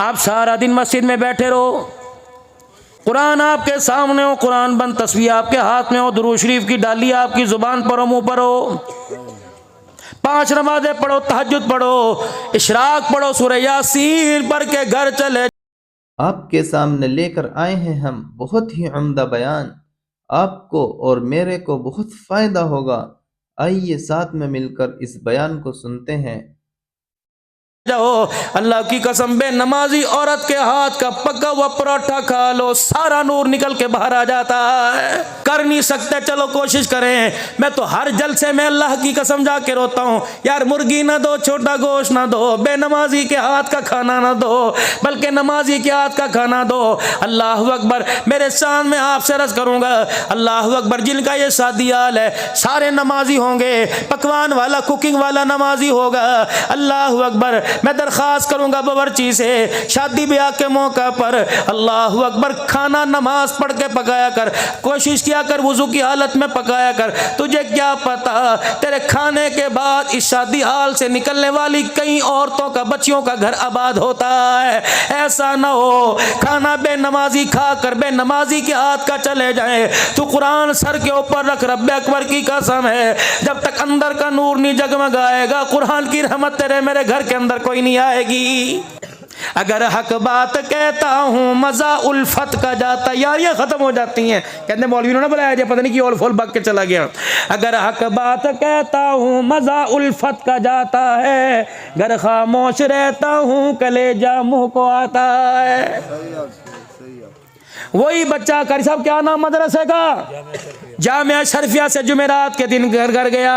आप सारा दिन मस्जिद में बैठे रहो, कुरान आपके सामने हो, कुरान बंद तस्वीर आपके हाथ में हो, दुरूद शरीफ की डाली आपकी जुबान पर हो, मुंह पर हो, 5 नमाजें पढ़ो, तहज्जुद पढ़ो, इशराक पढ़ो, सूरह यासीन पढ़ के घर चले। आपके सामने लेकर आए हैं हम बहुत ही उम्दा बयान, आपको और मेरे को बहुत फ़ायदा होगा। आइए साथ में मिलकर इस बयान को सुनते हैं। जाओ, अल्लाह की कसम, बेनमाजी औरत के हाथ का पका हुआ पराठा खा लो, सारा नूर निकल के बाहर आ जाता है। कर नहीं सकते, चलो कोशिश करें। मैं तो हर जलसे में अल्लाह की कसम जाके रोता हूँ, यार मुर्गी ना दो, छोटा गोश्त ना दो, बेनमाजी के हाथ का खाना ना दो, बल्कि नमाजी के हाथ का खाना दो। अल्लाह अकबर, मेरे शान में आपसे अर्ज करूंगा, अल्लाह अकबर, जिनका ये शादी हाल है सारे नमाजी होंगे, पकवान वाला, कुकिंग वाला नमाजी होगा। अल्लाह अकबर, मैं दरख्वास्त करूंगा बावर्ची से, शादी ब्याह के मौका पर अल्लाह अकबर खाना नमाज पढ़ के पकाया कर, कोशिश किया कर वुजू की हालत में पकाया कर। तुझे क्या पता तेरे खाने के बाद इस शादी हाल से निकलने वाली कई औरतों का, बच्चियों का घर आबाद होता है। ऐसा ना हो खाना बेनमाजी खा कर बेनमाजी के हाथ का चले जाए। तू कुरान सर के ऊपर रख, रब्बे अकबर की कसम है, जब तक अंदर का नूर नहीं जगमगाएगा कुरान की रहमत तेरे मेरे घर के अंदर कोई नहीं आएगी। अगर हक बात कहता हूँ मजा उल्फत का जाता, यार ये खत्म हो जाती हैं। कहते मौलवी ने ना बुलाया जाए, पता नहीं कि और फूल भाग के चला गया। अगर हक बात कहता हूँ मजा उल्फत का जाता है, घर खामोश रहता हूँ कलेजा मुंह को आता है। वही बच्चा, कारी साहब क्या नाम मदरसे का, जामिया शरीफिया से जुमेरात के दिन घर घर गया।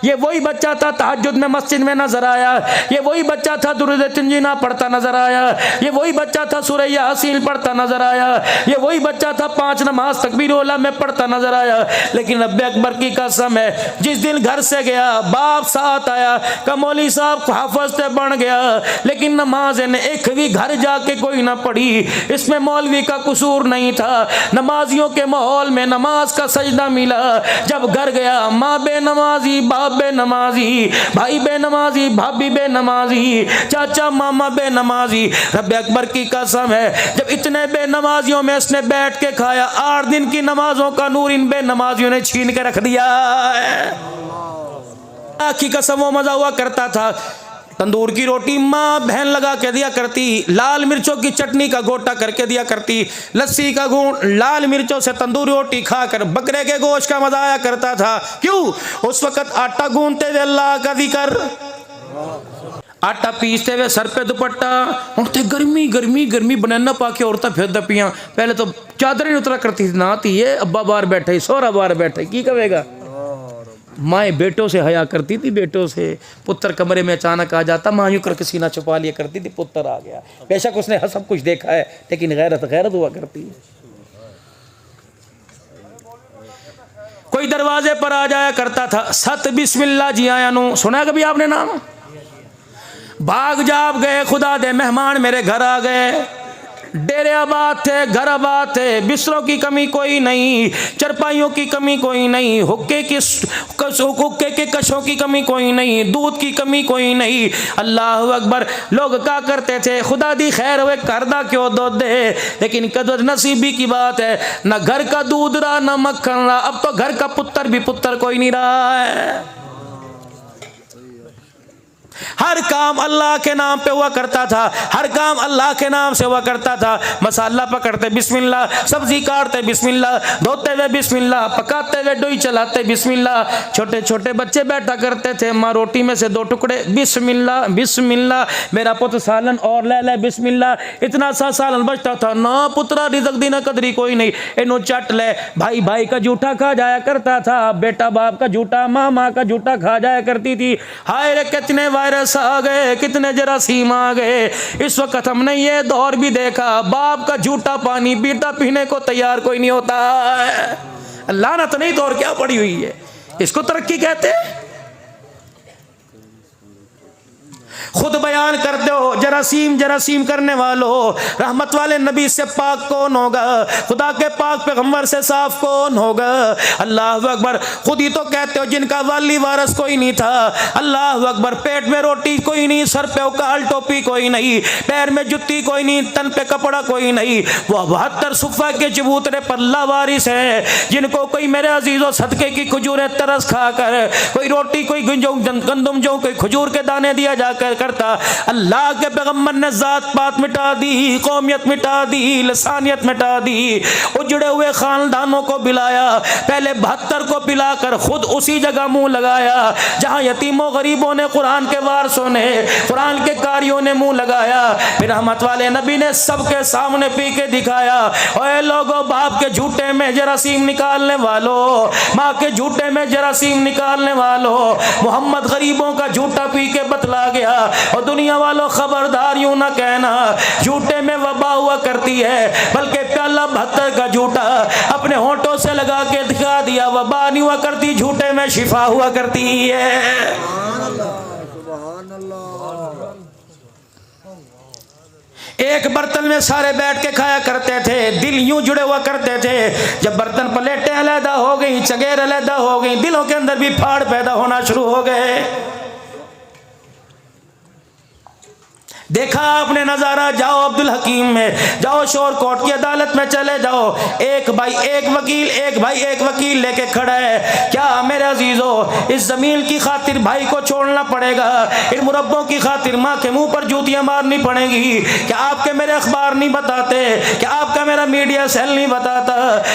ये वही बच्चा था तहज्जुद में मस्जिद में नजर आया। ये वही बच्चा था दुरूद तंजीना पढ़ता नजर आया। ये वही बच्चा था सूरह यासीन पढ़ता नजर आया। ये वही बच्चा था 5 नमाज तकबीर ओला में पढ़ता नजर आया। लेकिन रब्बे अकबर की कसम है, जिस दिन घर से गया बाप साथ आया, कमौली साहब हाफिज से बन गया, लेकिन नमाज ने एक भी घर जाके कोई ना पढ़ी। इसमें मौलवी का कसूर नहीं था, नमाजियों के माहौल में नमाज का सजदा मिला। जब घर गया माँ बेनमाजी, बाप बेनमाजी, भाई बेनमाजी, भाभी बेनमाजी, चाचा मामा बेनमाजी। रब्बे अकबर की कसम है, जब इतने बेनमाजियों में इसने बैठ के खाया, 8 दिन की नमाजों का नूर इन बेनमाजियों ने छीन के रख दिया है। की कसम वो मजा हुआ करता था, तंदूर की रोटी माँ बहन लगा के दिया करती, लाल मिर्चों की चटनी का गोटा करके दिया करती, लस्सी का घूंट लाल मिर्चों से तंदूरी रोटी खाकर बकरे के गोश्त का मजा आया करता था। क्यों? उस वक्त आटा गूंथते हुए अल्लाह का जिक्र, आटा पीसते हुए सर पे दुपट्टा, उठते गर्मी गर्मी गर्मी बनाना पाके औरतें फिर दपियां। पहले तो चादर ही उतरा करती थी, ना थी ये अब्बा बाहर बैठे, सोहरा बाहर बैठे, की कहेगा। माएँ बेटों से हया करती थी, बेटों से। पुत्र कमरे में अचानक आ जाता, माँ यूं करके सीना छुपा लिया करती थी, पुत्र आ गया। बेशक उसने सब कुछ देखा है, लेकिन गैरत गैरत हुआ करती है। कोई दरवाजे पर आ जाया करता था, सत बिस्मिल्लाह जी आया नु, सुना कभी आपने नाम? भाग जाप गए, खुदा दे मेहमान मेरे घर आ गए। डेरे आबाद थे, घर आबाद थे, बिस्तरों की कमी कोई नहीं, चरपाइयों की कमी कोई नहीं, हुक्के के कशों की कमी कोई नहीं, दूध की कमी कोई नहीं। अल्लाह अकबर, लोग क्या करते थे, खुदा दी खैर हुए करदा क्यों दो दे, लेकिन कदर नसीबी की बात है, ना घर का दूध रहा ना मक्खन रहा। अब तो घर का पुत्र भी पुत्र कोई नहीं रहा है। हर काम अल्लाह के नाम पे हुआ करता था, हर काम अल्लाह के नाम से हुआ करता था। मसाला पकड़ते बिस्मिल्लाह, सब्जी काटते बिस्मिल्लाह, धोते हुए बिस्मिल्लाह, पकाते हुए डोई चलाते बिस्मिल्लाह। छोटे छोटे बच्चे बैठा करते थे, माँ रोटी में से 2 टुकड़े बिस्मिल्लाह बिस्मिल्लाह, मेरा पुत्र सालन और ले ले बिस्मिल्लाह। इतना सा सालन बचता था, ना पुत्रा रिज़्क़ दी ना कदरी कोई नहीं, इनो चट ले। भाई भाई का जूठा खा जाया करता था, बेटा बाप का जूठा, माँ माँ का जूठा खा जाया करती थी। हाय रे कितने वायरस आ गए, कितने जरासीम आ गए। इस वक्त हमने ये दौर भी देखा, बाप का झूठा पानी पीता पीने को तैयार कोई नहीं होता है। लानत नहीं दौर क्या पड़ी हुई है, इसको तरक्की कहते हैं। खुद बयान करते हो जरासीम जरासीम करने वालों, रहमत वाले नबी से पाक कौन होगा, खुदा के पाक पैगंबर से साफ कौन होगा। अल्लाह अकबर। खुद ही तो कहते हो जिनका वाली वारस कोई नहीं था। अल्लाह अकबर। पेट में रोटी कोई नहीं, सर पे उकाल टोपी कोई नहीं, पैर में जुत्ती कोई नहीं, तन पे कपड़ा कोई नहीं, वो 72 सुफ़ा के चबूतरे पर लावारिस है, जिनको कोई मेरे अजीजों सदके की खजूरें तरस खाकर, कोई रोटी कोई गंदम जो कोई खजूर के दाने दिया जाकर करता। अल्लाह के पैगंबर ने जात पात मिटा दी, कौमियत मिटा दी, लसानियत मिटा दी, उजड़े हुए खानदानों को पिलाया, पहले 72 को पिलाकर खुद उसी जगह मुंह लगाया जहां यतीमों गरीबों ने, कुरान के वारसों ने, कुरान के कारियों ने मुंह लगाया। फिर रहमत वाले नबी ने सबके सामने पी के दिखाया, ओए लोगों, बाप के झूठे में जरासीम निकालने वालों, माँ के झूठे में जरासीम निकालने वालों, मोहम्मद गरीबों का झूठा पी के बतला गया। और दुनिया वालों खबरदार, यूं ना कहना झूठे में वबा हुआ करती है, बल्कि प्याला 72 का झूठा अपने होंठों से लगा के दिखा दिया, वबा नहीं हुआ करती, झूठे में शिफा हुआ करती है। एक बर्तन में सारे बैठ के खाया करते थे, दिल यूं जुड़े हुआ करते थे। जब बर्तन प्लेटें अलहदा हो गई, चगेर अलहदा हो गई, दिलों के अंदर भी फाड़ पैदा होना शुरू हो गए। देखा आपने नजारा, जाओ अब्दुल हकीम में, जाओ शोर कोर्ट की अदालत में चले जाओ, एक भाई एक वकील, एक भाई एक वकील लेके खड़ा है। क्या मेरे अजीजों, इस जमीन की खातिर भाई को छोड़ना पड़ेगा, इन मुरब्बों की खातिर माँ के मुंह पर जूतियां मारनी पड़ेगी। क्या आपके मेरे अखबार नहीं बताते, क्या आपका मेरा मीडिया सेल नहीं बताता,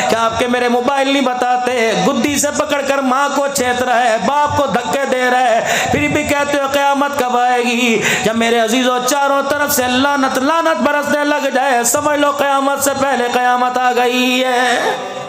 क्या आपके मेरे मोबाइल नहीं बताते, गुद्दी से पकड़कर माँ को छेद रहा है, बाप को धक्के दे रहा है, फिर भी कहते हो क़यामत कब आएगी। जब मेरे अजीजों चारों तरफ से लानत लानत बरसने लग जाए, समझ लो क़यामत से पहले क़यामत आ गई है।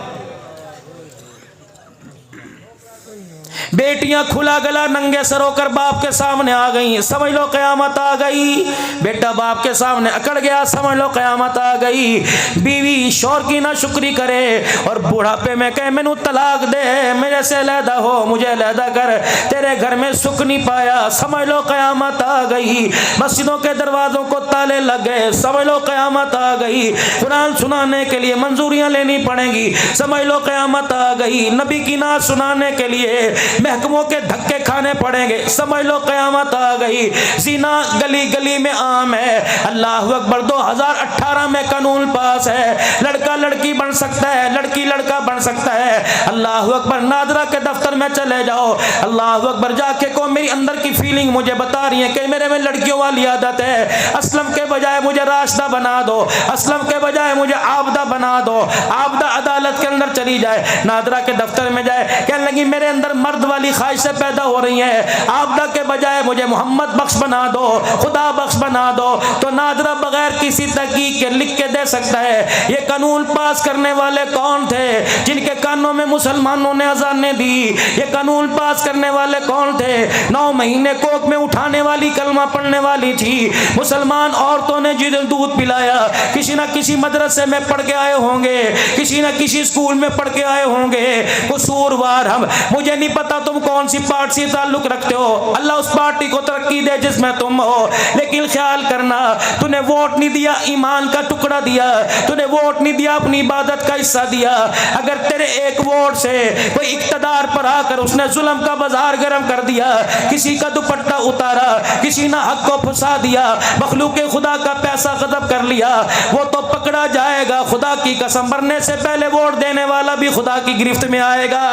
बेटियां खुला गला नंगे सर होकर बाप के सामने आ गई, समझ लो क़यामत आ गई। बेटा बाप के सामने अकड़ गया, समझ लो क़यामत आ गई। बीवी शौहर की ना शुक्री करे और बुढ़ापे में कहे मैनू तलाक दे, मेरे से अलहदा हो, मुझे अलहदा कर, तेरे घर में सुख नहीं पाया, समझ लो क़यामत आ गई। मस्जिदों के दरवाजों को ताले लग गए, समझ लो क़यामत आ गई। कुरान सुनाने के लिए मंजूरियां लेनी पड़ेंगी, समझ लो क़यामत आ गई। नबी की नात सुनाने के लिए महकमों के धक्के खाने पड़ेंगे, समझ लो क़यामत आ गई। ज़िना गली गली में आम है। अल्लाह अकबर। 2018 में कानून पास है, लड़का लड़की बन सकता है, लड़की लड़का बन सकता है। अल्लाह अकबर। नादरा के दफ्तर में चले जाओ, अल्लाह अकबर, जाके को मेरी अंदर की फीलिंग मुझे बता रही है कि मेरे में लड़कियों वाली आदत है, असलम के बजाय मुझे राशिदा बना दो, असलम के बजाय मुझे आबदा बना दो। आबदा अदालत के अंदर चली जाए, नादरा के दफ्तर में जाए, कहने लगी मेरे अंदर मर्द वाली ख्वाहिशें पैदा हो रही हैं, आबदा के बजाय मुझे मोहम्मद बख्श बना दो, खुदा बख्श बना दो। तो नादरा बगैर किसी तहकीक के लिख के दे सकता है। ये कानून पास करने वाले कौन थे जिनके कानों में मुसलमानों ने अजानें दी? ये कानून पास करने वाले कौन थे? 9 महीने कोख में उठाने वाली, कलमा पढ़ने वाली थी मुसलमान औरतों ने जिन्हें दूध पिलाया, किसी ना किसी मदरसे में पढ़ के आए होंगे, किसी ना किसी स्कूल में पढ़ के आए होंगे। कसूरवार हम, मुझे नहीं पता तुम कौन सी पार्टी से ताल्लुक रखते हो, अल्लाह उस पार्टी को तरक्की दे जिसमें तुम हो, लेकिन ख्याल करना तूने वोट नहीं दिया, ईमान का टुकड़ा दिया, तूने वोट नहीं दिया, अपनी इबादत का हिस्सा दिया। अगर तेरे एक वोट से कोई इक्तदार पर आकर उसने जुल्म का बाजार गर्म कर दिया, किसी का दुपट्टा उतारा, किसी ने हक को फंसा दिया, मखलूक खुदा का पैसा गजब कर लिया, वो तो पकड़ा जाएगा। खुदा की कसम, मरने से पहले वोट देने वाला भी खुदा की गिरफ्त में आएगा।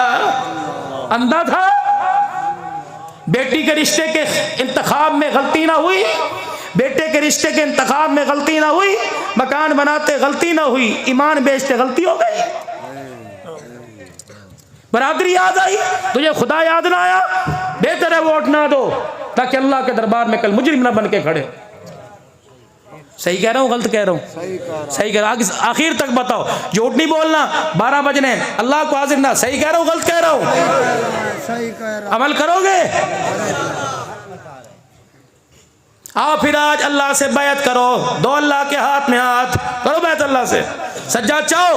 अंधा था, बेटी के रिश्ते के इंतखाब में गलती ना हुई, बेटे के रिश्ते के इंतखाब में गलती ना हुई, मकान बनाते गलती ना हुई, ईमान बेचते गलती हो गई, बरादरी याद आई, तुझे खुदा याद ना आया, बेहतर है वोट ना दो ताकि अल्लाह के दरबार में कल मुजरिम ना बन के खड़े। सही कह रहा हूँ गलत कह रहा हूँ? सही कह रहा हूँ, आखिर तक बताओ, झूठ नहीं बोलना। 12 बजने, अल्लाह को हाजिर ना। सही कह रहा हूँ गलत कह रहा हूँ? अमल करोगे? आओ फिर आज अल्लाह से बैत करो, दो अल्लाह के हाथ में हाथ करो, बैत अल्लाह। अल्लाह से? सज्जाद चाहो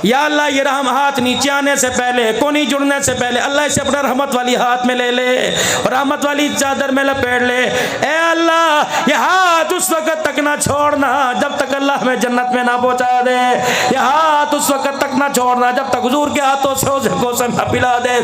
या अल्लाह ये रहम हाथ नीचे आने से पहले, कोनी जुड़ने से पहले अल्लाह इसे अपना रहमत वाली हाथ में ले ले और रहमत वाली चादर में लपेट ले। ए अल्लाह ये हाथ उस वक्त तक ना छोड़ना जब तक अल्लाह हमें जन्नत में ना पहुंचा दे। ये हाथ उस वक्त तक ना छोड़ना जब तक हुजूर के हाथों से उसे गोश्त ना पिला दे।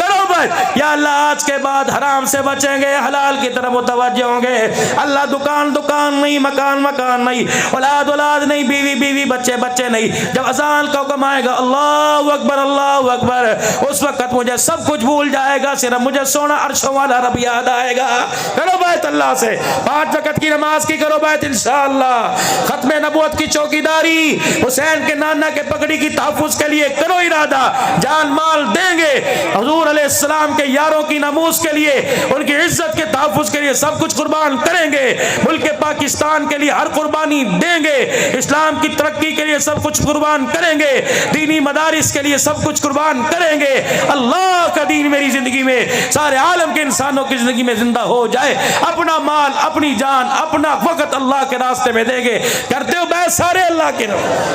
करो भाई या अल्लाह आज के बाद हराम से बचेंगे, हलाल की तरफ मुतवज्जह होंगे। अल्लाह दुकान दुकान नहीं, मकान मकान नहीं, औलाद औलाद नहीं, बीवी बीवी, बच्चे बच्चे नहीं। जब अजान का हुक्म आएगा अल्लाहु अकबर, उस वक्त मुझे सब कुछ भूल जाएगा, सिर्फ मुझे सोना अर्शों वाला रब याद आएगा। करो बैत अल्लाह से, 5 वक्त की नमाज की करो बैत इंशाअल्लाह। खत्म नबूवत की चौकीदारी, हुसैन के नाना के पगड़ी की तहफ्फुज के लिए करो इरादा, जान माल देंगे। हुजूर अलैहिस्सलाम के यारों की नमूस के लिए, उनकी इज्जत के तहफ्फुज के लिए सब कुछ कुर्बान करेंगे। मुल्क पाकिस्तान के लिए हर कुर्बानी देंगे, इस्लाम की तरक्की के लिए सब कुछ कुर्बान करेंगे, दीनी मदारिस के लिए सब कुछ कुर्बान करेंगे। अल्लाह का दीन मेरी जिंदगी में, सारे आलम के इंसानों की जिंदगी में जिंदा हो जाए। अपना माल, अपनी जान, अपना वक्त अल्लाह के रास्ते में देंगे। करते हो बैत सारे अल्लाह के,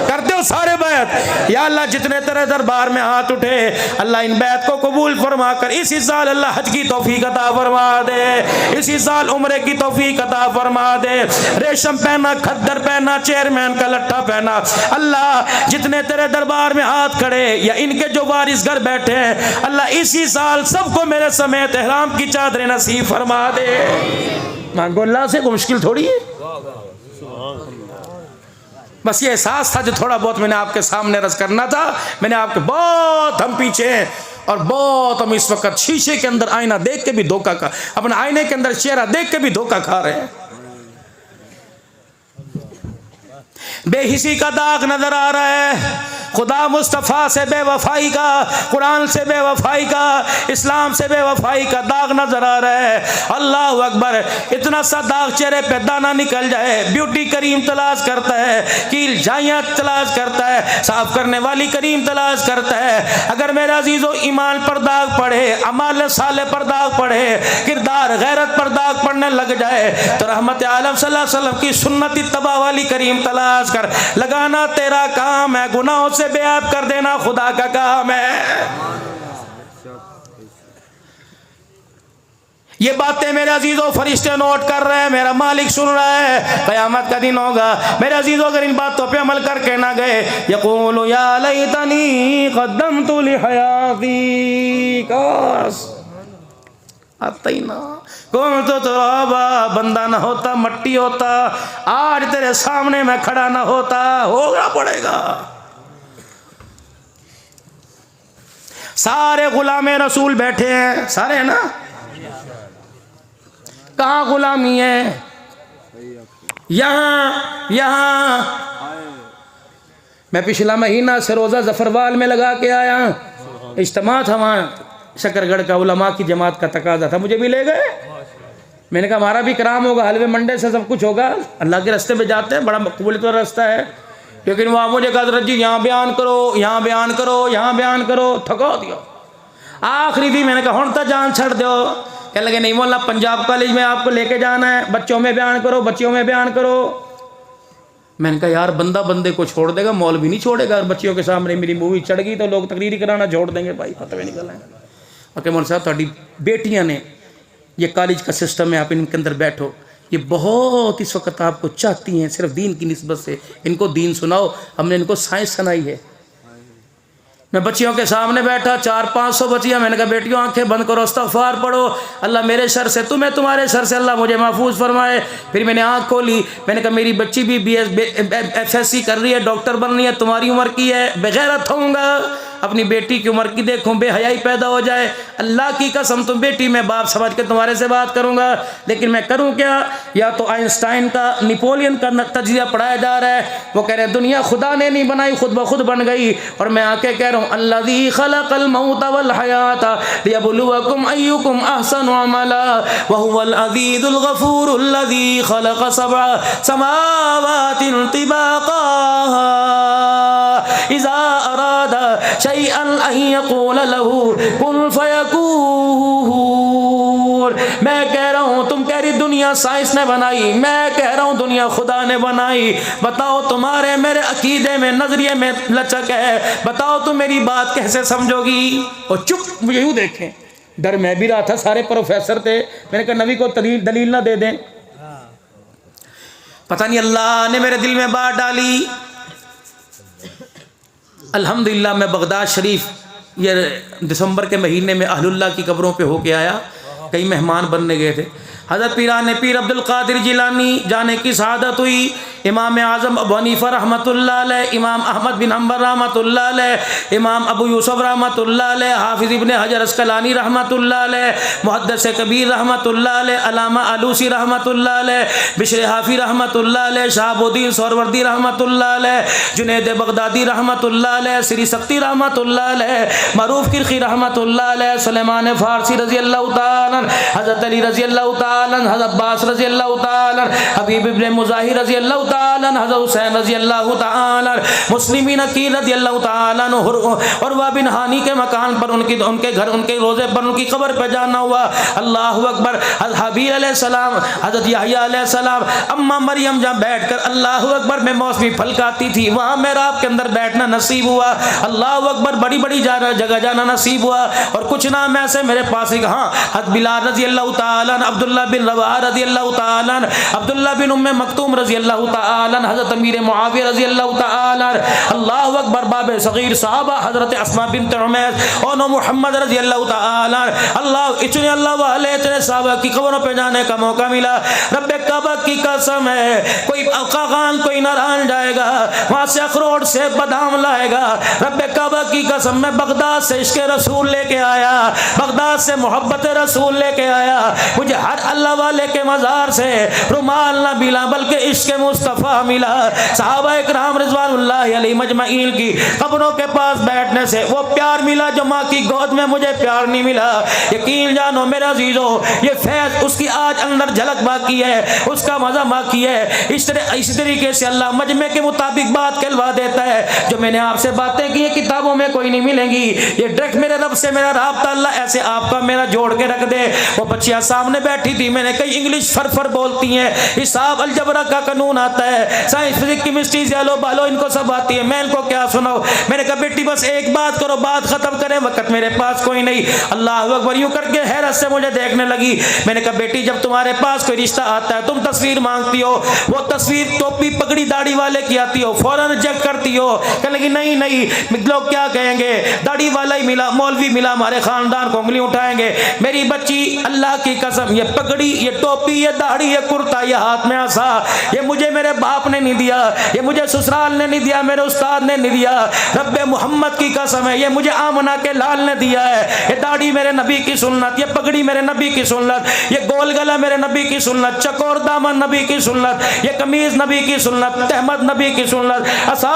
करते हो सारे बैत। या अल्लाह जितने तेरे दरबार में हाथ उठे अल्लाह इन बैत को कबूल फरमा कर इसी साल अल्लाह हज की तौफीक अता फरमा दे, इसी साल उम्रे की तौफीक अता फरमा दे। रेशम पहना, खद्दर पहना, चेयरमैन का लट्ठा पहना। अल्लाह जितने तेरे दरबार में हाथ खड़े या इनके जो वारिस घर बैठे हैं अल्लाह इसी साल सबको मेरे समेत एहराम की चादरें नसीब फरमा दे। मांगो अल्लाह से, कोई मुश्किल थोड़ी है। बस ये एहसास था जो थोड़ा बहुत मैंने आपके सामने रस करना था। मैंने आपके बहुत हम पीछे हैं और बहुत हम इस वक्त शीशे के अंदर आईना देख के भी धोखा खा, अपने आईने के अंदर चेहरा देख के भी धोखा खा रहे हैं। बेहिसी का दाग नजर आ रहा है, खुदा मुस्तफ़ा से बेवफाई का, कुरान से बेवफाई का, इस्लाम से बेवफाई का दाग नजर आ रहा है। अल्लाह अकबर, इतना सा दाग चेहरे पे दाना निकल जाए। ब्यूटी करीम तलाश करता है, कील झाइयाँ तलाश करता है, साफ करने वाली करीम तलाश करता है। अगर मेरे अजीजों ईमान पर दाग पड़े, अमाल साले पर दाग पड़े, किरदार गैरत पर दाग पड़ने लग जाए तो रहमत आलम सल्लल्लाहु अलैहि वसल्लम की सुन्नत इत्तबा वाली करीम तलाश कर। लगाना तेरा काम है, गुनाहों से बेअब कर देना खुदा का काम है। ये बातें मेरे अजीजों फरिश्ते नोट कर रहे हैं, मेरा मालिक सुन रहा है। क़यामत का दिन होगा मेरे अजीजों, अगर इन बातों पे अमल करके ना गए, यक़ूलु या लैतनी क़द्दमतु लिहयाती, काश आता ही ना, कौन तो तुराबा, बंदा ना होता, मट्टी होता, आज तेरे सामने मैं खड़ा ना होता। होना पड़ेगा। सारे गुलामे रसूल बैठे हैं, सारे हैं ना? कहाँ गुलामी है? यहाँ मैं पिछला महीना से रोज़ा जफरवाल में लगा के आया, इज्तिमा था वहाँ, शकरगढ़ का उलमा की जमात का तकाजा था, मुझे भी ले गए। मैंने कहा हमारा भी कराम होगा, हलवे मंडे से सब कुछ होगा। अल्लाह के रास्ते में जाते हैं, बड़ा मकबूल तो रास्ता है, लेकिन वहाँ मुझे कहा हज़रत जी यहाँ बयान करो, यहाँ बयान करो, यहाँ बयान करो, थका दिया। आखिरी भी मैंने कहा तो जान छड़ दो। कह लगे नहीं मौला, पंजाब कॉलेज में आपको लेके जाना है, बच्चों में बयान करो, बच्चियों में बयान करो। मैंने कहा यार बंदा बंदे को छोड़ देगा, मौल भी नहीं छोड़ेगा। और बच्चियों के सामने मेरी मूवी चढ़ गई तो लोग तकरीरी कराना छोड़ देंगे, भाई फतवे निकल आएंगे। ओके मौल साहब, थोड़ी बेटियाँ ने, ये कॉलेज का सिस्टम है, आप इनके अंदर बैठो, ये बहुत इस वक्त आपको चाहती हैं सिर्फ दीन की निस्बत से, इनको दीन सुनाओ। हमने इनको साइंस सुनाई है। मैं बच्चियों के सामने बैठा, 400-500 बच्चियाँ। मैंने कहा बेटियों आंखें बंद करो, इस्तग़फ़ार पढ़ो, अल्लाह मेरे शर से, तुम्हें तुम्हारे शर से अल्लाह मुझे महफूज फरमाए। फिर मैंने आँख खोली, मैंने कहा मेरी बच्ची भी FSC कर रही है, डॉक्टर बन रही है, तुम्हारी उम्र की है, बेगैरत होऊंगा, अपनी बेटी की उम्र की देखूं, बेहयाई पैदा हो जाए। अल्लाह की कसम, तुम बेटी मैं बाप समझ के तुम्हारे से बात करूंगा, लेकिन मैं करूं क्या? या तो आइंस्टाइन का, नेपोलियन का तजिया पढ़ाया जा रहा है, वो कह रहे हैं दुनिया खुदा ने नहीं बनाई, खुद ब खुद बन गई। और मैं आके कह रहा हूँ अल्लज़ी खलक़ल मौता वल हयाता लियब्लुवकुम अय्युकुम अहसनु अमला व हुवल अज़ीज़ुल गफ़ूर अल्लज़ी खलक़ सबअ समावातिन तिबाक़ा इज़ा अरादा शैअन अन यक़ूल लहू कुन फ़यकून। उमूर। मैं कह रहा हूँ, तुम कह रही दुनिया साइंस ने बनाई, मैं कह रहा हूँ दुनिया खुदा ने बनाई। बताओ तुम्हारे मेरे अकीदे में नजरिए में लचक है, बताओ तुम मेरी बात कैसे समझोगी? और चुप, मुझे यूँ देखें, डर मैं भी रहा था, सारे प्रोफेसर थे, मैंने कहा नबी को दलील ना दे दें। पता नहीं अल्लाह ने मेरे दिल में बात डाली। अल्हम्दुलिल्लाह मैं बगदाद शरीफ ये दिसंबर के महीने में अहलुल्लाह की कब्रों पे होके आया, कई मेहमान बनने गए थे। हज़रत पीरान पीर अब्दुल कादिर जिलानी जाने की शहादत हुई। इमाम आज़म अबू हनीफा रहमतुल्लाह अलैह, इमाम अहमद बिन हम्बल रहमतुल्लाह अलैह, इमाम अबू यूसुफ रहमतुल्लाह अलैह, हाफिज़ इब्न हजर अस्कलानी रहमतुल्लाह अलैह, मुहद्दिस कबीर रहमतुल्लाह अलैह, अल्लामा आलूसी रहमतुल्लाह अलैह, बिश्र हाफी रहमतुल्लाह अलैह, शहाबुद्दीन सोहरवर्दी रहमतुल्लाह अलैह, जुनैद बगदादी रहमतुल्लाह अलैह, श्री सक्ती रहमतुल्लाह अलैह, मरूफ किरखी रहमतुल्लाह अलैह, सुलेमान फारसी रज़ी अल्लाह तआला, हज़रत अली रज़ी अल्लाह तआला, हज़रत अब्बास रज़ी अल्लाह तआला, हबीब इब्न मुज़ाहिर रज़ी अल्लाह तआला, हज़रत हुसैन रज़ी अल्लाह तआला, मुस्लिमीन अकील रज़ी अल्लाह तआला, उरवा बिन हानी के मकान पर उनके घर उनके रोज़े पर उनकी कब्र पर जाना हुआ। अल्लाहु अकबर। हज़रत हबीब अलैहिस्सलाम, हज़रत याहया अलैहिस्सलाम, अम्मा मरियम जहाँ बैठकर अल्लाहु अकबर में मौसमी फल खाती थी, वहाँ मेराब के अंदर बैठना नसीब हुआ। अल्लाहु अकबर, बड़ी बड़ी जगह जाना नसीब हुआ। और कुछ नाम ऐसे मेरे पास ही, हाँ, हज़रत बिलाल रज़ी अल्लाह तआला, अब्दुल्ला बिन रवाह रज़ी अल्लाह तआला, अब्दुल्ला बिन उम्मे मक्तूम रज़ी अल्लाह तआला, हज़रत अमीर मुआविया रज़ी अल्लाह तआला, अल्लाहु अकबर, बाबे सगीर साहबा हज़रत अस्मा बिन्त उमैस और मोहम्मद रज़ी अल्लाह तआला। अल्लाह, इतने अल्लाह वाले इतने साहबा की कब्रों पे जाने का मौका मिला। रब्बे काबा की कसम है, कोई कागान कोई नारायण जाएगा, वहाँ से अखरोट से बादाम लाएगा। रब्बे काबा की कसम, मैं बगदाद से इश्क़ रसूल लेके आया, बगदाद से मोहब्बत रसूल लेके आया। मुझे हर अल्लाह वाले के मज़ार से रुमाल ना मिला, बल्कि इश्क़ मुस्तफ़ा मिला। सहाबा इकराम रिज़वानुल्लाहि अलैहिम अजमईन की कब्रों के पास बैठने से वो प्यार मिला जो माँ की गोद में मुझे प्यार नहीं मिला। यकीन जानो मेरा अज़ीज़ों, ये फैज़ उसकी आज अंदर झलक बाकी है, उसका मज़ा बाकी है। इस तरीके से अल्लाह मजमे के मुताबिक बात कहलवा देता है। जो मैंने आपसे बातें की किताबों में कोई नहीं मिलेंगी। ये डायरेक्ट मेरे रब से मेरा राब्ता अल्लाह ऐसे आपका मेरा जोड़ के रख दे। वो बच्चियाँ सामने बैठी थी, मैंने कई इंग्लिश फर बोलती हैं, हिसाब अलजबरा का कानून आता है, साइंस फिजिक्स केमिस्ट्री ज़ैलो बालो इनको सब आती है, मैं इनको क्या सुनाऊं। मैंने कहा बेटी बस एक बात करो, बात खत्म करें, वक्त मेरे पास कोई नहीं। अल्लाह अकबर, यूं करके हैरत से मुझे देखने लगी। मैंने कहा बेटी जब तुम्हारे पास कोई रिश्ता आता है, तुम तस्वीर मांगती हो, वो तस्वीर टोपी पगड़ी दाढ़ी वाले की आती हो, फौरन रिजेक्ट करती हो। कहने लगी नहीं नहीं, लोग क्या कहेंगे, दाढ़ी वाला ही मिला, मौलवी मिला, हमारे खानदान को उंगली उठाएंगे। मेरी बच्ची अल्लाह की कसम, ये पगड़ी, ये टोपी, ये दाढ़ी, ये कुर्ता, ये हाथ में आसा, ये मुझे मेरे बाप ने नहीं दिया, ये मुझे ससुराल ने नहीं दिया, मेरे उस्ताद ने नहीं दिया। रब्बे मोहम्मद की कसम है, ये मुझे आमना के लाल ने दिया है। ये दाढ़ी मेरे नबी की सुन्नत, ये पगड़ी मेरे नबी की सुन्नत, ये गोल गला मेरे नबी की सुन्नत, चकोर दामन नबी की सुन्नत, ये कमीज नबी की सुन्नत, तहमद नबी की सुन्नत, असा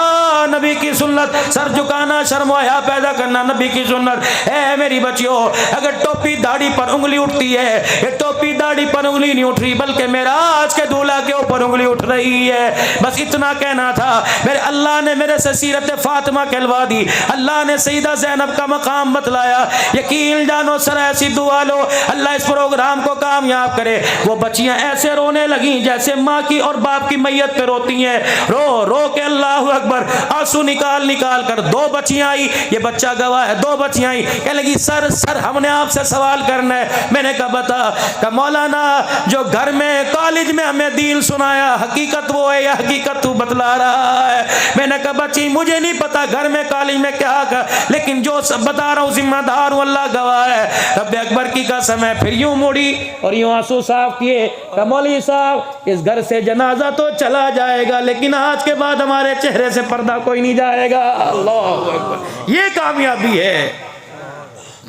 नबी की सुन्नत, सर झुकाना शर्म हया पैदा करना नबी की सुन्नत है। मेरी बच्चियों, अगर टोपी दाढ़ी पर उंगली उठती है, ये टोपी दाढ़ी पर उंगली नहीं उठ रही, बल्कि मेरा आज के दूल्हा के ऊपर उंगली उठ रही है। बस इतना कहना था। मेरे अल्लाह ने मेरे से सीरत फातिमा कहलवा दी, अल्लाह ने सईदा ज़ैनब का मकाम बतलाया। यकीन जानो सर ऐसी दुआ लो, अल्लाह इस प्रोग्राम को कामयाब करे। वो बच्चियां ऐसे रोने लगी जैसे माँ की और बाप की मैयत पे रोती हैं, रो रो के अल्लाह अकबर, आंसू निकाल निकाल कर। दो बच्चियां आई, ये बच्चा गवाह है, दो बच्चियां आई, कहने लगी सर सर हमने आपसे सवाल करना है। मैंने कहा बता। कहा मौलाना जो घर में कॉलेज में हमें दीन सुनाया, हकीकत वो है या हकीकत तू बतला रहा है। मैंने कहा बच्ची मुझे नहीं पता घर में कॉलेज में क्या कर, लेकिन जो सब बता रहा हूँ जिम्मेदार हूँ, अल्लाह गवाह है। रब्बे अकबर की कसम है। फिर यूं मुड़ी और यूं आंसू साफ किए। कहा मौलवी साहब इस घर से जनाजा तो चला जाएगा, लेकिन आज के बाद हमारे चेहरे से पर्दा कोई नहीं जाएगा। अल्लाह अकबर, ये कामयाबी है।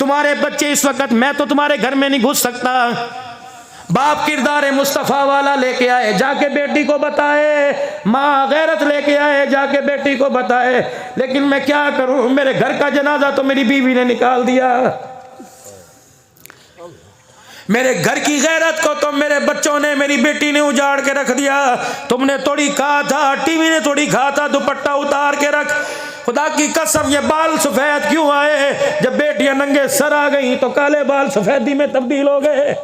तुम्हारे बच्चे इस वक्त, मैं तो तुम्हारे घर में नहीं घुस सकता, बाप किरदार मुस्तफ़ा वाला लेके आए, जाके बेटी को बताए, माँ गैरत लेके आए, जाके बेटी को बताए। लेकिन मैं क्या करूं, मेरे घर का जनाजा तो मेरी बीवी ने निकाल दिया, मेरे घर की गैरत को तो मेरे बच्चों ने, मेरी बेटी ने उजाड़ के रख दिया। तुमने थोड़ी कहा था, टीवी ने थोड़ी कहा था दुपट्टा उतार के रख। खुदा की कसम ये बाल सफेद क्यों आए? जब बेटियां नंगे सर आ गई तो काले बाल सफेदी में तब्दील हो गए।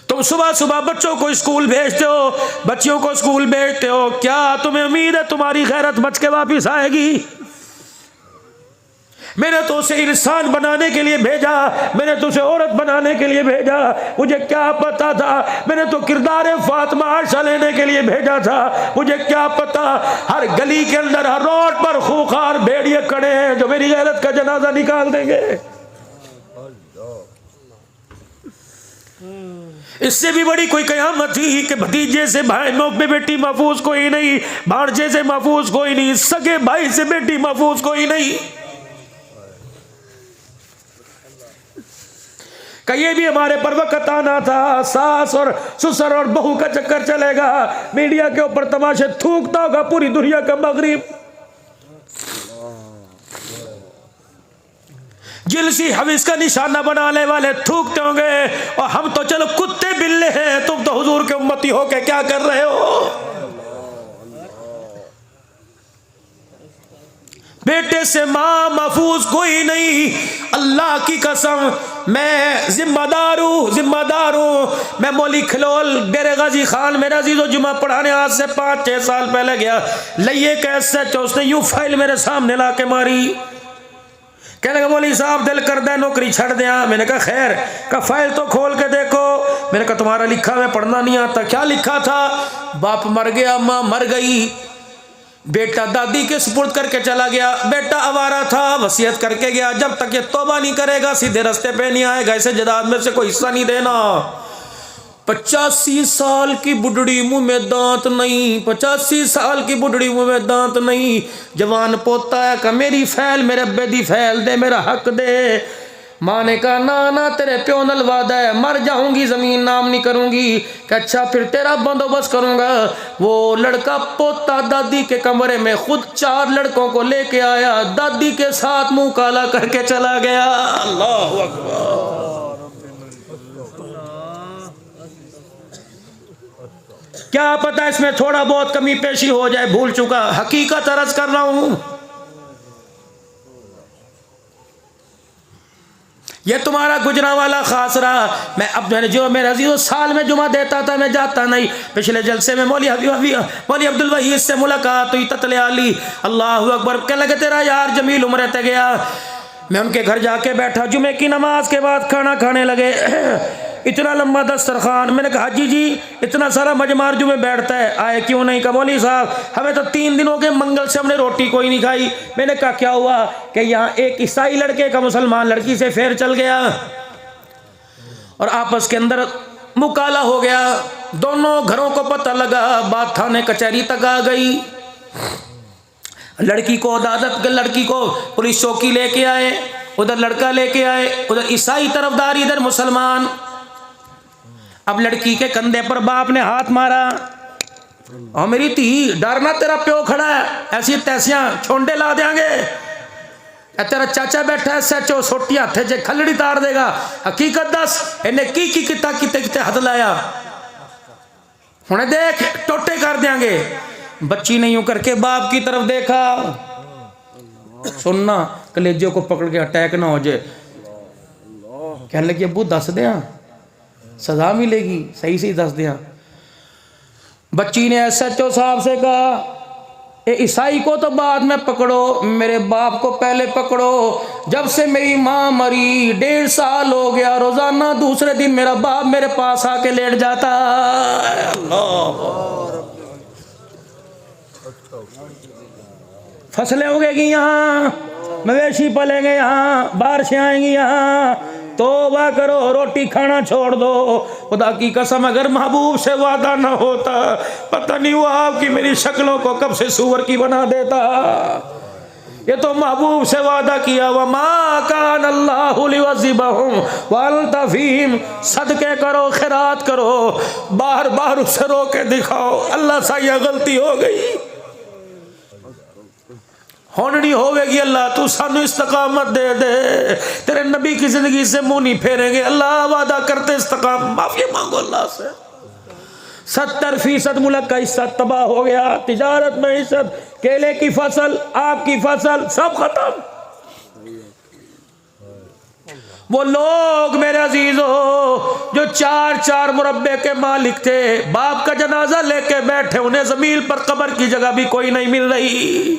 तुम सुबह सुबह बच्चों को स्कूल भेजते हो, बच्चियों को स्कूल भेजते हो, क्या तुम्हें उम्मीद है तुम्हारी गैरत बच के वापिस आएगी? मैंने तो उसे इंसान बनाने के लिए भेजा, मैंने तो उसे औरत बनाने के लिए भेजा, मुझे क्या पता था? मैंने तो किरदार फातिमा आयशा लेने के लिए भेजा था, मुझे क्या पता? हर गली के अंदर, हर रोड पर खूंखार भेड़िए खड़े हैं जो मेरी गैरत का जनाजा निकाल देंगे। इससे भी बड़ी कोई कयामत थी कि भतीजे से भाई नोक में बेटी महफूज कोई नहीं, भांजे से महफूज कोई नहीं, सगे भाई से बेटी महफूज कोई नहीं। ये भी हमारे पर वक्त आना था, सास और ससुर और बहू का चक्कर चलेगा, मीडिया के ऊपर तमाशे थूकता होगा पूरी दुनिया का मगरिब। जिलसी हविस का निशाना बनाने वाले थूकते होंगे, और हम तो चलो कुत्ते बिल्ले हैं, तुम तो हुजूर के उम्मती हो के क्या कर रहे हो? बेटे से मां महफूज कोई नहीं। अल्लाह की कसम, मैं जिम्मेदार हूं। मैं मौली खलोल डेरे गाजी खान मेरा अजीजो जुमा पढ़ाने आज से 5-6 साल पहले गया, लइये कैसे उसने यूं फाइल मेरे सामने ला के मारी, कहने लगा मौली साहब दिल कर दे नौकरी छड़ दिया। मैंने कहा खैर, का फाइल तो खोल के देखो। मैंने कहा तुम्हारा लिखा मैं पढ़ना नहीं आता। क्या लिखा था? बाप मर गया, माँ मर गई, बेटा दादी के सुपुर्द करके चला गया, बेटा आवारा था, वसीयत करके गया, जब तक ये तौबा नहीं करेगा सीधे रास्ते पे नहीं आएगा, इसे जायदाद में से कोई हिस्सा नहीं देना। 85 साल की बुढ़ड़ी मुंह में दांत नहीं, 85 साल की बुढ़ड़ी मुंह में दांत नहीं। जवान पोता है का मेरी फैल मेरे अब्बे दी फैल दे, मेरा हक दे। माँ ने कहा ना ना तेरे प्यो नल वादा है, मर जाऊंगी जमीन नाम नहीं करूंगी। कि अच्छा फिर तेरा बंदोबस्त करूंगा। वो लड़का पोता दादी के कमरे में खुद 4 लड़कों को लेके आया, दादी के साथ मुंह काला करके चला गया। अल्लाहु अकबर। क्या पता इसमें थोड़ा बहुत कमी पेशी हो जाए, भूल चुका, हकीकत अर्ज कर रहा हूं। ये तुम्हारा गुजरांवाला खास रहा। मैं अब जो मेरा अजीज़ों साल में जुमा देता था, मैं जाता नहीं। पिछले जलसे में मौली अब्दुल वहीद से मुलाकात हुई, ततले आली, अल्लाह अकबर। कहने लगे तेरा यार जमील उम्र ते गया। मैं उनके घर जाके बैठा, जुमे की नमाज के बाद खाना खाने लगे। इतना लंबा दस्तरखान। मैंने कहा हाजी जी इतना सारा मजमार जुमे बैठता है, आए क्यों नहीं? कहा मौली साहब हमें तो 3 दिन हो गए मंगल से हमने रोटी कोई नहीं खाई। मैंने कहा क्या हुआ? कि यहाँ एक ईसाई लड़के का मुसलमान लड़की से फेर चल गया और आपस के अंदर मुकाला हो गया। दोनों घरों को पता लगा, बात थाने कचहरी तक आ गई। लड़की को अदालत, लड़की को पुलिस चौकी लेके आए, उधर लड़का लेके आए, उधर ईसाई तरफदार, इधर मुसलमान। अब लड़की के कंधे पर बाप ने हाथ मारा, और मेरी धी डरना तेरा प्यो खड़ा है, ऐसी तैसियां छोंडे ला देंगे, तेरा चाचा बैठा है सचो सोटी हाथे च खलड़ी तार देगा। हकीकत दस इन्हें की किता किते हथ लाया, हुणे देख टोटे कर देंगे। बच्ची नहीं यूं करके बाप की तरफ देखा, सुनना कलेजे को पकड़ के अटैक ना हो जाए। कहने लगी अब्बू दस दिया सजा मिलेगी, सही सही दस दिया। बच्ची ने SHO साहब से कहा ईसाई को तो बाद में पकड़ो, मेरे बाप को पहले पकड़ो। जब से मेरी माँ मरी 1.5 साल हो गया, रोजाना दूसरे दिन मेरा बाप मेरे पास आके लेट जाता। फसलें उगेगी यहाँ, मवेशी पलेंगे यहाँ, बारिशें आएंगी यहाँ, तौबा करो, रोटी खाना छोड़ दो। खुदा की कसम अगर महबूब से वादा ना होता, पता नहीं वो आपकी मेरी शक्लों को कब से सूअर की बना देता। ये तो महबूब से वादा किया, वमा कान अल्लाहु लियुअज़्ज़िबहुम व अंत फ़ीहिम। सदके करो, खैरात करो, बार बार उसे रो के दिखाओ अल्लाह सा यह गलती हो गई, होनी होवेगी, अल्लाह तू सानू इस्तकामत दे दे। तेरे नबी की जिंदगी से मुंह नहीं फेरेंगे, अल्लाह वादा करते इस्तकामत, माफी मांगो अल्लाह से। 70% मुल्क का हिस्सा तबाह हो गया, तिजारत में हिस्सत, केले की फसल, आग की फसल सब खत्म। वो लोग मेरे अजीजों जो 4-4 मुरब्बे के मालिक थे, बाप का जनाजा लेके बैठे, उन्हें जमीन पर कब्र की जगह भी कोई नहीं मिल रही।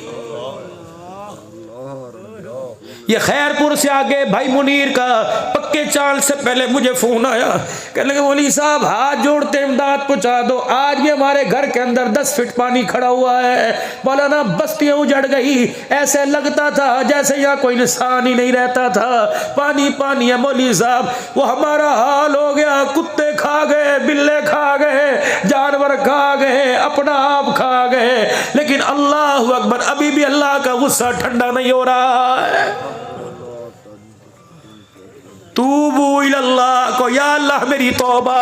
ये खैरपुर से आगे भाई मुनीर का पक्के चाल से पहले मुझे फोन आया, कहने लगे मौलवी साहब हाथ जोड़ते इमदाद पहुंचा दो, आज भी हमारे घर के अंदर 10 फीट पानी खड़ा हुआ है। मौलाना बस्तियां उजड़ गई, ऐसे लगता था जैसे यहाँ कोई इंसान ही नहीं रहता था, पानी पानी है मौलवी साहब। वो हमारा हाल हो गया, कुत्ते खा गए, बिल्ले खा गए, जानवर खा गए, अपना आप खा गए, लेकिन अल्लाह अकबर, अभी भी अल्लाह का गुस्सा ठंडा नहीं हो रहा है। तूबू इल्लल्लाह को, या अल्लाह मेरी तौबा,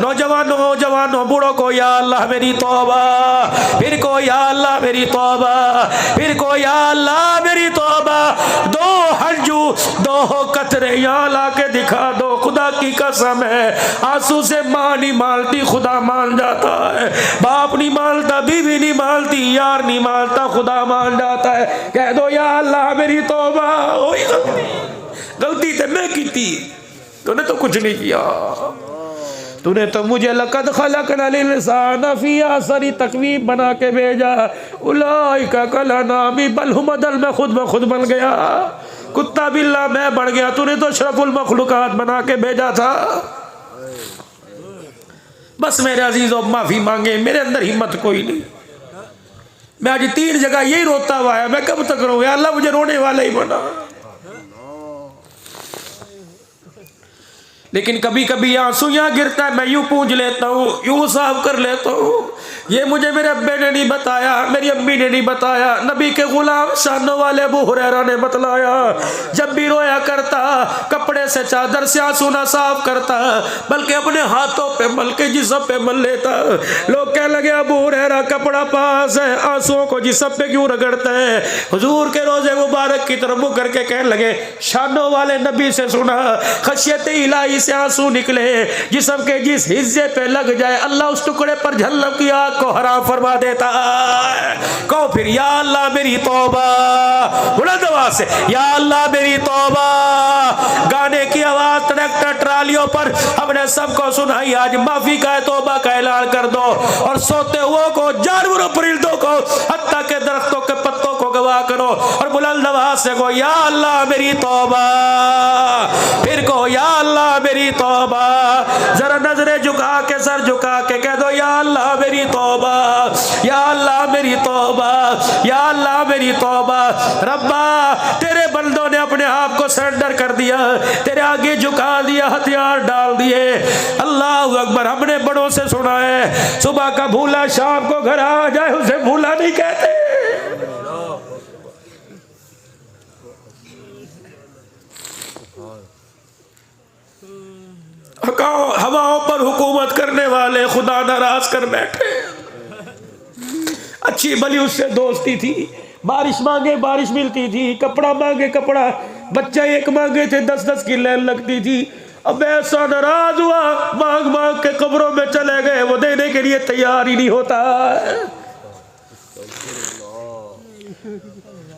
नौजवानों जवानों बूढ़ों को या अल्लाह मेरी तौबा, फिर को या अल्लाह मेरी तौबा, फिर को या अल्लाह मेरी तौबा। 2 हंजू 2 कतरे यहाँ ला के दिखा दो, खुदा की कसम है आंसू से माँ नहीं मानती, खुदा मान जाता है, बाप नहीं मानता, बीवी नहीं मानती, यार नहीं मानता, खुदा मान जाता है। कह दो या अल्लाह मेरी तौबा। गलती तो मैं की थी, तूने तो कुछ नहीं किया, तूने तो मुझे लक़द ख़लक़नल इंसान फ़ी अहसनि तक़वीम बना के भेजा, उलाइका कल अनामी बल हुम अदल, मैं खुद ब खुद बन गया, कुत्ता बिल्ला मैं बन गया, तूने तो अशरफुल मखलूक़ात बना के भेजा था। बस मेरे अजीज़ों माफ़ी मांगे, मेरे अंदर हिम्मत कोई नहीं। मैं आज 3 जगह यही रोता हुआ है, मैं कब तक रोऊं, या अल्लाह मुझे रोने वाला ही बना। लेकिन कभी कभी आंसू यहाँ गिरता है, मैं यूं पूंछ लेता हूँ, यूं साफ कर लेता हूँ, ये मुझे मेरे अब्बे ने नहीं बताया, मेरी अम्मी ने नहीं बताया, नबी के गुलाम शानों वाले अबू हुरैरा ने बतलाया। जब भी रोया करता कपड़े से चादर से आंसू ना साफ करता, बल्कि अपने हाथों पे मल के जिस्म पे मल लेता। लोग कह लगे अबू हुरैरा कपड़ा पास है, आंसुओं को जिस्म पे क्यों रगड़ता है? हुजूर के रोजे मुबारक की तरफ मुँह करके कहने लगे, शानों वाले नबी से सुना, खशियत इलाही से आंसू निकले, जिस्म के जिस हिस्से पे लग जाए अल्लाह उस टुकड़े पर जहन्नम की आग को हराम फरमा देता है। कहो फिर या अल्लाह मेरी तौबा, बुलंद आवाज से या अल्लाह मेरी तौबा। गाने की आवाज ट्रैक्टर ट्रालियों पर हमने सबको सुनाई, आज माफी का तौबा का ऐलान कर दो, और सोते हुए को, जानवरों परिंदों को, हत्ता के दरख्तों के पत्तों को गवाह करो, और बुलंद आवाज से को या अल्लाह मेरी तौबा, फिर को या अल्लाह मेरी तौबा। जरा नजरें झुका के, सर झुका के कह दो या अल्लाह मेरी तौबा, या अल्लाह मेरी तौबा, या अल्लाह मेरी तौबा। रब्बा तेरे बंदों ने अपने आप को सरेंडर कर दिया, तेरे आगे झुका दिया, हथियार डाल दिए। अल्लाह अकबर। हमने बड़ों से सुना है, सुबह का भूला शाम को घर आ जाए उसे भूला नहीं कहते। हवाओं पर हुकूमत करने वाले खुदा नाराज कर बैठे। अच्छी भली उससे दोस्ती थी, बारिश मांगे बारिश मिलती थी, कपड़ा मांगे कपड़ा, बच्चा एक मांगे थे 10-10 की लाइन लगती थी। अब ऐसा नाराज हुआ, मांग मांग के कब्रों में चले गए, वो देने के लिए तैयार ही नहीं होता।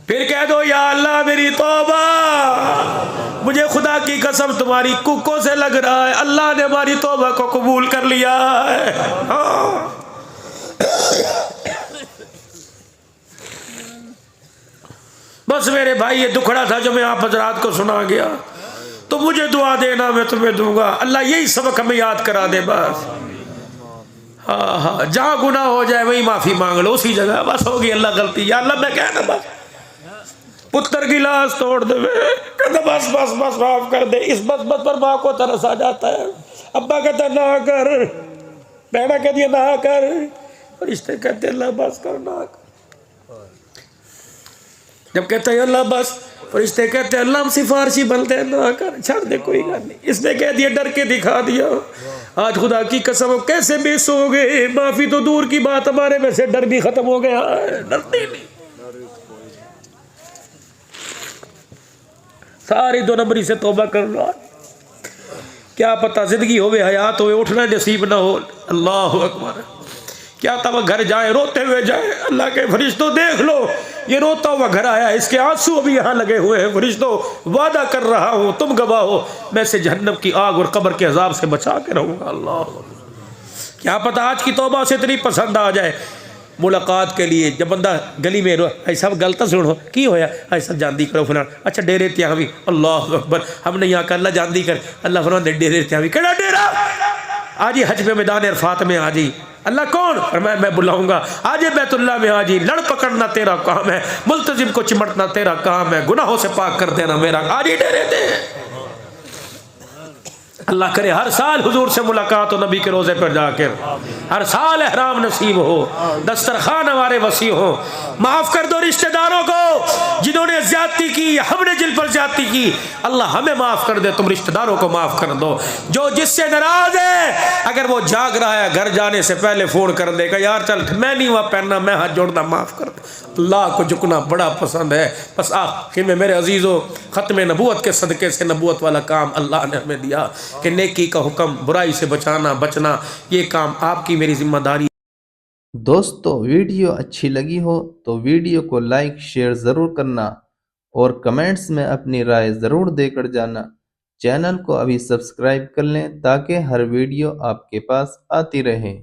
फिर कह दो या अल्लाह मेरी तौबा, मुझे खुदा की कसम तुम्हारी कुकों से लग रहा है अल्लाह ने हमारी तौबा को कबूल कर लिया है। हाँ। बस मेरे भाई ये दुखड़ा था जो मैं आप हजरात को सुना गया, तो मुझे दुआ देना, मैं तुम्हें दूंगा। अल्लाह यही सबक हमें याद करा दे बस। हाँ हाँ, जहाँ गुनाह हो जाए वही माफी मांग लो, उसी जगह बस होगी अल्लाह गलती, या अल्लाह मैं कहना बस पुत्र गिलास तोड़ दे, कहता बस बस बस माफ कर दे। इस बस बस पर माँ को तरस आ जाता है। अब्बा कहता ना कर, बहना कहती है ना कर, रिश्ते कहते अल्लाह बस कर ना कर। जब कहते हैं अल्लाह बस, फरिश्ते कहते हैं अल्लाह हम सिफारशी बनते हैं ना कर, छाड़ दे कोई बात नहीं। इसने कह दिया, डर के दिखा दिया। आज खुदा की कसम कैसे बेस हो गए, माफी तो दूर की बात, हमारे में से डर भी खत्म हो गया, डरते नहीं। सारी 2 नंबरी से तौबा कर लो, क्या पता जिंदगी होवे, हयात होवे, उठना नसीब ना हो। अल्लाह अकबर। क्या था, वह घर जाए रोते हुए जाए। अल्लाह के फरिश्तों देख लो, ये रोता हुआ घर आया, इसके आंसू अभी यहाँ लगे हुए हैं। फरिश्तों वादा कर रहा हूँ, तुम गवाह हो, मैं इसे जहन्नम की आग और कब्र के अजाब से बचा के रहूँगा। अल्लाह, क्या पता आज की तौबा से इतनी पसंद आ जाए मुलाकात के लिए। जब बंदा गली में ऐसा गलता सुनो की होया, ऐसा जानदी करो फलान, अच्छा डेरे त्या भी, अल्लाह अकबर, हमने यहाँ कर अल्लाह जानदी कर, अल्लाह फलान डेरे त्या भी, केड़ा डेरा, आज ही हज पे मैदान अरफात में आज ही, अल्लाह कौन, और मैं बुलाऊंगा, आज बैतुल्लाह में आज ही, लड़ पकड़ना तेरा काम है, मुल्तजिम को चिमटना तेरा काम है, गुनाहों से पाक कर देना मेरा, आज ही डेरे दे। अल्लाह करे हर साल हुजूर से मुलाकात हो, नबी के रोजे पर जाकर, हर साल एहराम नसीब हो, दस्तरखान हमारे वसी हो। माफ कर दो रिश्तेदारों को जिन्होंने ज्यादती की, हमने जिन पर ज्यादती की, अल्लाह हमें माफ कर दे, तुम रिश्तेदारों को माफ कर दो। जो जिससे नाराज है, अगर वो जाग रहा है, घर जाने से पहले फोन कर देगा, यार चल मैं नहीं हुआ पहनना, मैं हाथ जोड़ना, माफ कर दो। अल्लाह को झुकना बड़ा पसंद है। बस आखिर में मेरे अजीजों, खत्म नबूवत के सदके से नबूवत वाला काम अल्लाह ने हमें दिया कि नेकी का हुक्म, बुराई से बचना, ये काम आपकी मेरी जिम्मेदारी। दोस्तों, वीडियो अच्छी लगी हो तो वीडियो को लाइक शेयर ज़रूर करना और कमेंट्स में अपनी राय ज़रूर देकर जाना। चैनल को अभी सब्सक्राइब कर लें ताकि हर वीडियो आपके पास आती रहे।